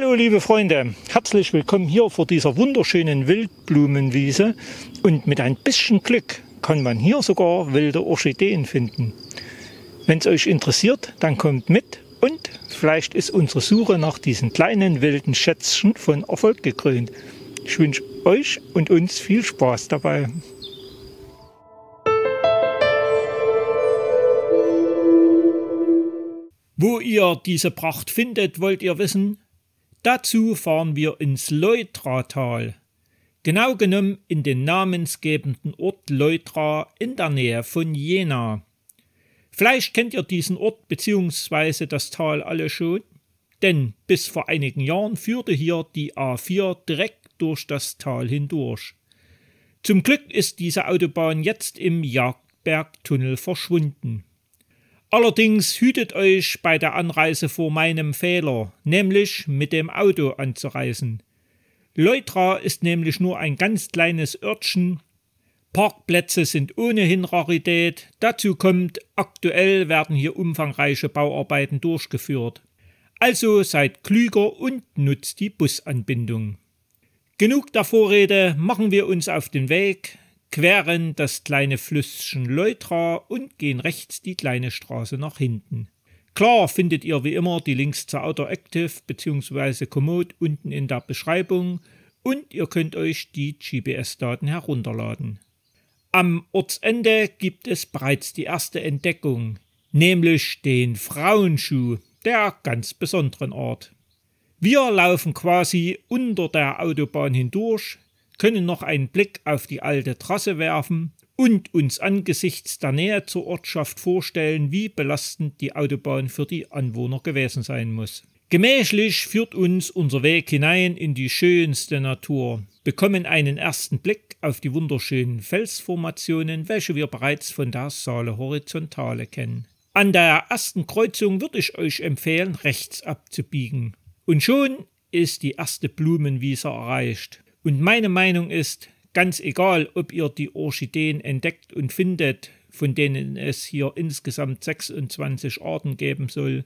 Hallo liebe Freunde, herzlich willkommen hier vor dieser wunderschönen Wildblumenwiese und mit ein bisschen Glück kann man hier sogar wilde Orchideen finden. Wenn es euch interessiert, dann kommt mit und vielleicht ist unsere Suche nach diesen kleinen wilden Schätzchen von Erfolg gekrönt. Ich wünsche euch und uns viel Spaß dabei. Wo ihr diese Pracht findet, wollt ihr wissen? Dazu fahren wir ins Leutratal, genau genommen in den namensgebenden Ort Leutra in der Nähe von Jena. Vielleicht kennt ihr diesen Ort bzw. das Tal alle schon, denn bis vor einigen Jahren führte hier die A4 direkt durch das Tal hindurch. Zum Glück ist diese Autobahn jetzt im Jagdbergtunnel verschwunden. Allerdings hütet euch bei der Anreise vor meinem Fehler, nämlich mit dem Auto anzureisen. Leutra ist nämlich nur ein ganz kleines Örtchen, Parkplätze sind ohnehin Rarität, dazu kommt, aktuell werden hier umfangreiche Bauarbeiten durchgeführt. Also seid klüger und nutzt die Busanbindung. Genug der Vorrede, machen wir uns auf den Weg, queren das kleine Flüsschen Leutra und gehen rechts die kleine Straße nach hinten. Klar findet ihr wie immer die Links zur Outdoor Active bzw. Komoot unten in der Beschreibung und ihr könnt euch die GPS-Daten herunterladen. Am Ortsende gibt es bereits die erste Entdeckung, nämlich den Frauenschuh der ganz besonderen Art. Wir laufen quasi unter der Autobahn hindurch, können noch einen Blick auf die alte Trasse werfen und uns angesichts der Nähe zur Ortschaft vorstellen, wie belastend die Autobahn für die Anwohner gewesen sein muss. Gemächlich führt uns unser Weg hinein in die schönste Natur, bekommen einen ersten Blick auf die wunderschönen Felsformationen, welche wir bereits von der Saale Horizontale kennen. An der ersten Kreuzung würde ich euch empfehlen, rechts abzubiegen. Und schon ist die erste Blumenwiese erreicht. Und meine Meinung ist, ganz egal, ob ihr die Orchideen entdeckt und findet, von denen es hier insgesamt 26 Arten geben soll.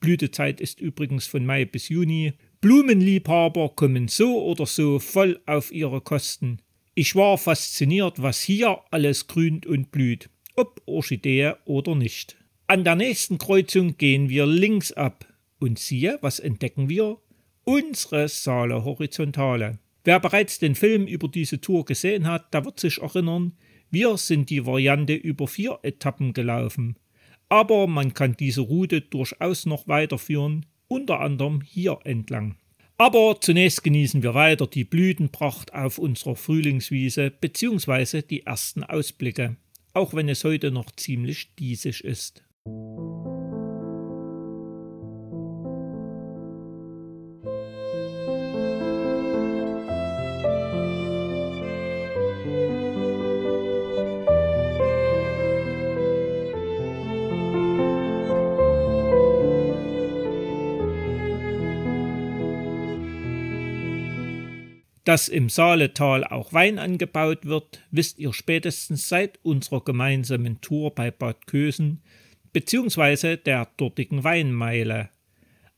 Blütezeit ist übrigens von Mai bis Juni. Blumenliebhaber kommen so oder so voll auf ihre Kosten. Ich war fasziniert, was hier alles grünt und blüht, ob Orchidee oder nicht. An der nächsten Kreuzung gehen wir links ab und siehe, was entdecken wir? Unsere Saale Horizontale. Wer bereits den Film über diese Tour gesehen hat, der wird sich erinnern, wir sind die Variante über 4 Etappen gelaufen. Aber man kann diese Route durchaus noch weiterführen, unter anderem hier entlang. Aber zunächst genießen wir weiter die Blütenpracht auf unserer Frühlingswiese bzw. die ersten Ausblicke, auch wenn es heute noch ziemlich diesig ist. Dass im Saaletal auch Wein angebaut wird, wisst ihr spätestens seit unserer gemeinsamen Tour bei Bad Kösen bzw. der dortigen Weinmeile.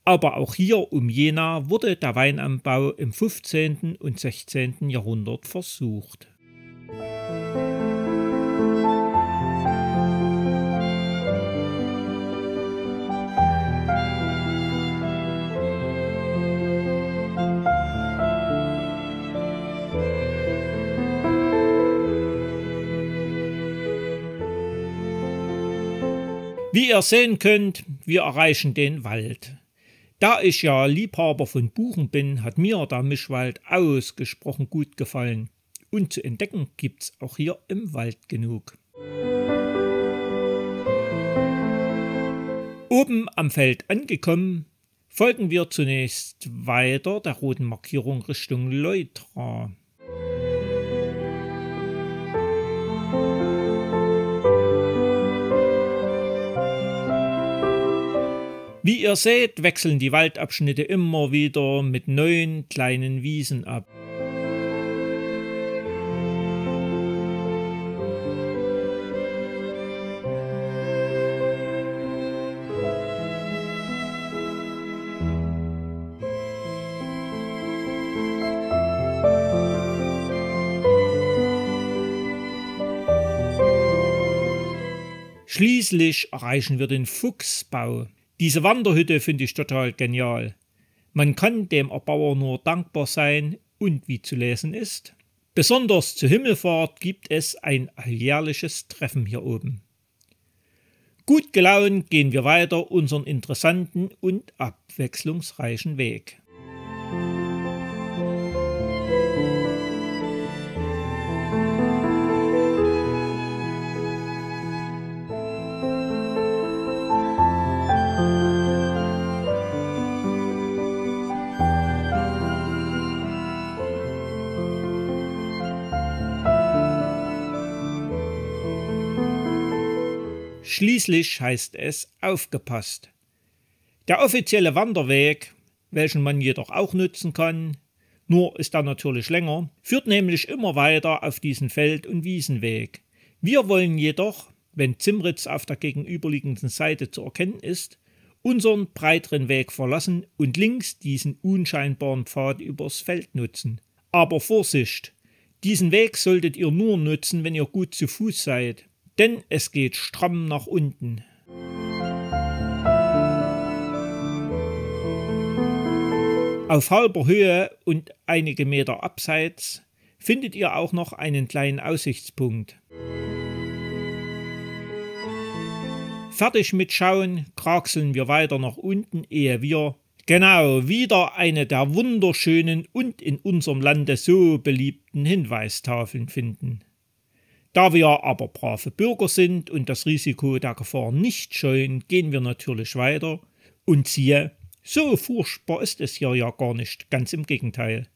Aber auch hier um Jena wurde der Weinanbau im 15. und 16. Jahrhundert versucht. Wie ihr sehen könnt, wir erreichen den Wald. Da ich ja Liebhaber von Buchen bin, hat mir der Mischwald ausgesprochen gut gefallen. Und zu entdecken gibt's auch hier im Wald genug. Oben am Feld angekommen, folgen wir zunächst weiter der roten Markierung Richtung Leutra. Wie ihr seht, wechseln die Waldabschnitte immer wieder mit neuen kleinen Wiesen ab. Schließlich erreichen wir den Fuchsbau. Diese Wanderhütte finde ich total genial. Man kann dem Erbauer nur dankbar sein und wie zu lesen ist: besonders zur Himmelfahrt gibt es ein alljährliches Treffen hier oben. Gut gelaunt gehen wir weiter unseren interessanten und abwechslungsreichen Weg. Schließlich heißt es aufgepasst. Der offizielle Wanderweg, welchen man jedoch auch nutzen kann, nur ist er natürlich länger, führt nämlich immer weiter auf diesen Feld- und Wiesenweg. Wir wollen jedoch, wenn Zimritz auf der gegenüberliegenden Seite zu erkennen ist, unseren breiteren Weg verlassen und links diesen unscheinbaren Pfad übers Feld nutzen. Aber Vorsicht! Diesen Weg solltet ihr nur nutzen, wenn ihr gut zu Fuß seid. Denn es geht stramm nach unten. Auf halber Höhe und einige Meter abseits findet ihr auch noch einen kleinen Aussichtspunkt. Fertig mit Schauen kraxeln wir weiter nach unten, ehe wir genau wieder eine der wunderschönen und in unserem Lande so beliebten Hinweistafeln finden. Da wir aber brave Bürger sind und das Risiko der Gefahr nicht scheuen, gehen wir natürlich weiter und siehe, so furchtbar ist es hier ja gar nicht, ganz im Gegenteil.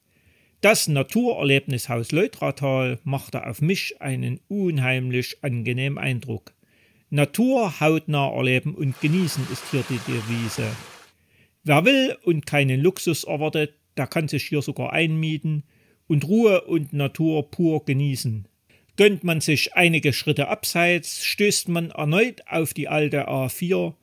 Das Naturerlebnishaus Leutratal machte auf mich einen unheimlich angenehmen Eindruck. Natur hautnah erleben und genießen ist hier die Devise. Wer will und keinen Luxus erwartet, der kann sich hier sogar einmieten und Ruhe und Natur pur genießen. Gönnt man sich einige Schritte abseits, stößt man erneut auf die alte A4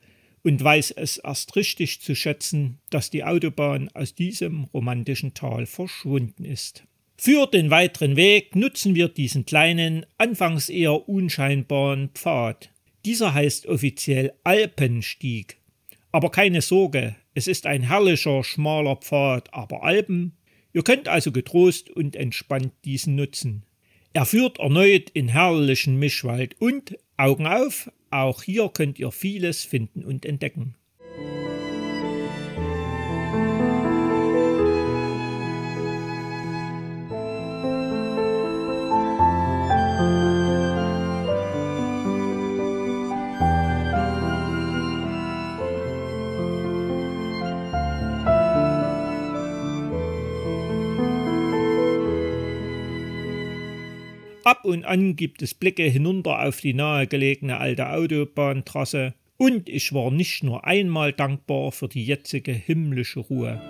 und weiß es erst richtig zu schätzen, dass die Autobahn aus diesem romantischen Tal verschwunden ist. Für den weiteren Weg nutzen wir diesen kleinen, anfangs eher unscheinbaren Pfad. Dieser heißt offiziell Alpenstieg. Aber keine Sorge, es ist ein herrlicher, schmaler Pfad, aber Alpen. Ihr könnt also getrost und entspannt diesen nutzen. Er führt erneut in herrlichen Mischwald und, Augen auf, auch hier könnt ihr vieles finden und entdecken. Ab und an gibt es Blicke hinunter auf die nahegelegene alte Autobahntrasse und ich war nicht nur einmal dankbar für die jetzige himmlische Ruhe.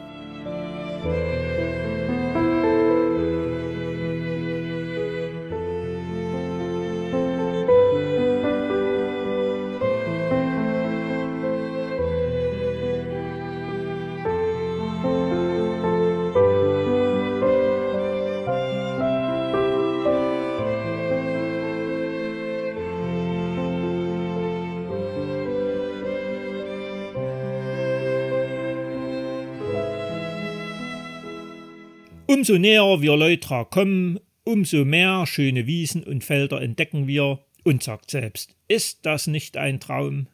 Umso näher wir Leutra kommen, umso mehr schöne Wiesen und Felder entdecken wir und sagt selbst, ist das nicht ein Traum?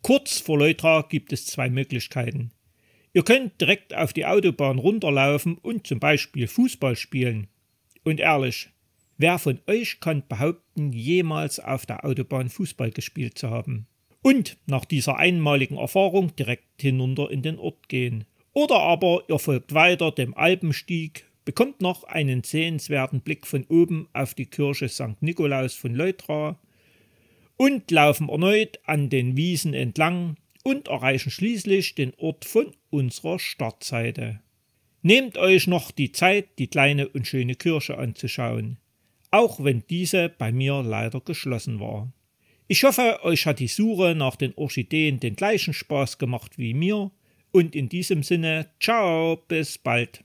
Kurz vor Leutra gibt es zwei Möglichkeiten. Ihr könnt direkt auf die Autobahn runterlaufen und zum Beispiel Fußball spielen. Und ehrlich, wer von euch kann behaupten, jemals auf der Autobahn Fußball gespielt zu haben? Und nach dieser einmaligen Erfahrung direkt hinunter in den Ort gehen. Oder aber ihr folgt weiter dem Alpenstieg, bekommt noch einen sehenswerten Blick von oben auf die Kirche St. Nikolaus von Leutra und laufen erneut an den Wiesen entlang und erreichen schließlich den Ort von unserer Startseite. Nehmt euch noch die Zeit, die kleine und schöne Kirche anzuschauen, auch wenn diese bei mir leider geschlossen war. Ich hoffe, euch hat die Suche nach den Orchideen den gleichen Spaß gemacht wie mir und in diesem Sinne, ciao, bis bald.